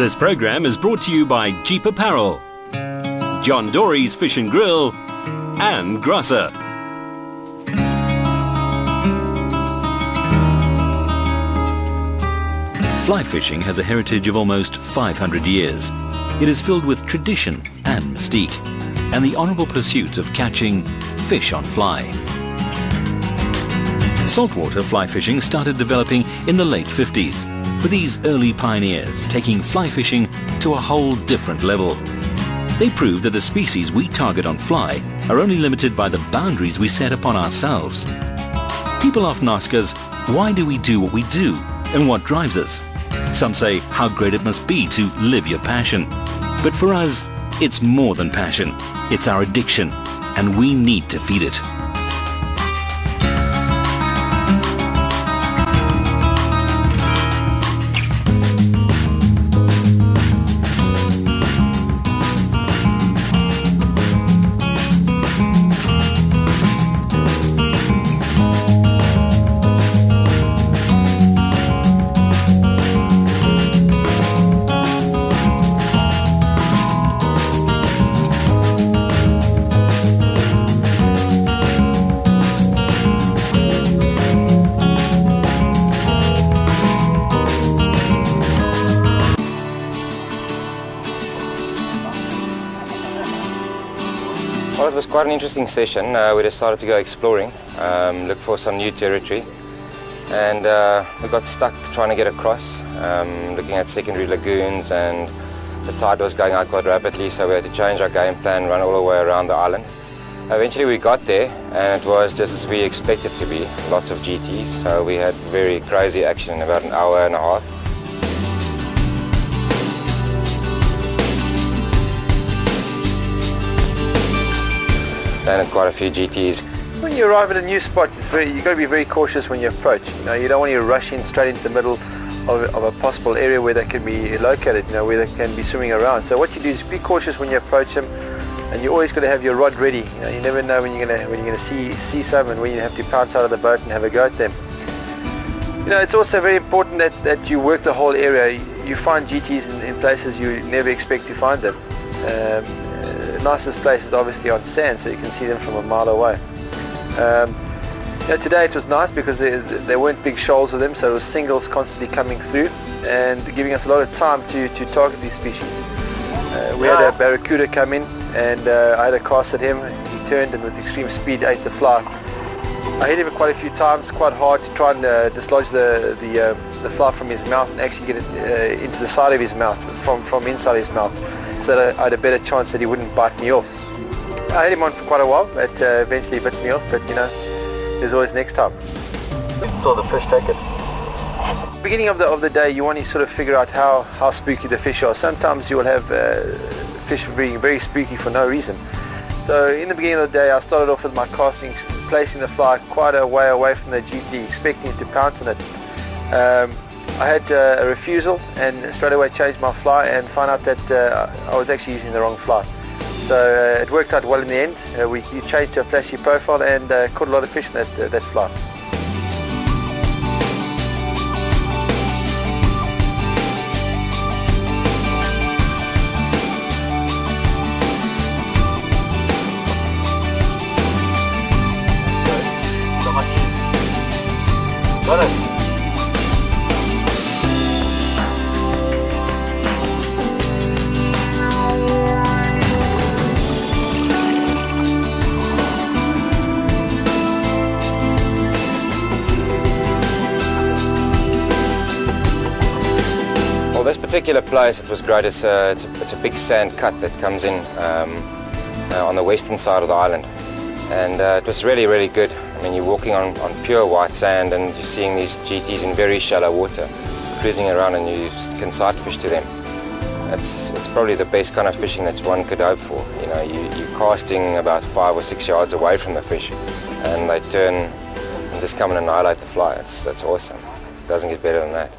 This program is brought to you by Jeep Apparel, John Dory's Fish and Grill, and Grosser. Fly fishing has a heritage of almost 500 years. It is filled with tradition and mystique, and the honourable pursuit of catching fish on fly. Saltwater fly fishing started developing in the late 50s, with these early pioneers taking fly fishing to a whole different level. They proved that the species we target on fly are only limited by the boundaries we set upon ourselves. People often ask us, why do we do what we do, and what drives us? Some say how great it must be to live your passion. But for us, it's more than passion. It's our addiction, and we need to feed it. Well, it was quite an interesting session. We decided to go exploring, look for some new territory, and we got stuck trying to get across, looking at secondary lagoons, and the tide was going out quite rapidly, so we had to change our game plan, run all the way around the island. Eventually we got there, and it was just as we expected to be, lots of GTs, so we had very crazy action in about an hour and a half. And quite a few GTs. When you arrive at a new spot, you've got to be very cautious when you approach. You don't want to rush in straight into the middle of a possible area where they can be located, where they can be swimming around. So what you do is be cautious when you approach them, and you always got to have your rod ready. You never know when you're going to see some, and when you have to pounce out of the boat and have a go at them. It's also very important that you work the whole area. You find GTs in places you never expect to find them. The nicest place is obviously on sand, so you can see them from a mile away. Today it was nice because there weren't big shoals of them, so it was singles constantly coming through and giving us a lot of time to target these species. We had a barracuda come in, and I had a cast at him. He turned and with extreme speed ate the fly. I hit him quite a few times, quite hard, to try and dislodge the fly from his mouth and actually get it into the side of his mouth, from inside his mouth, so that I had a better chance that he wouldn't bite me off. I had him on for quite a while, but eventually he bit me off, but there's always next time. Saw the fish take it. Beginning of the day, you want to sort of figure out how spooky the fish are. Sometimes you will have fish being very spooky for no reason. So in the beginning of the day, I started off with my casting, placing the fly quite a way away from the GT, expecting it to pounce on it. I had a refusal, and straight away changed my fly and found out that I was actually using the wrong fly. So it worked out well in the end. We changed to a flashy profile and caught a lot of fish in that fly. Got it. Well, this particular place, it was great. It's a big sand cut that comes in on the western side of the island, and it was really, really good. I mean, you're walking on pure white sand, and you're seeing these GTs in very shallow water, cruising around, and you can sight fish to them. It's probably the best kind of fishing that one could hope for. You're casting about 5 or 6 yards away from the fish, and they turn and just come and annihilate the fly. That's awesome. It doesn't get better than that.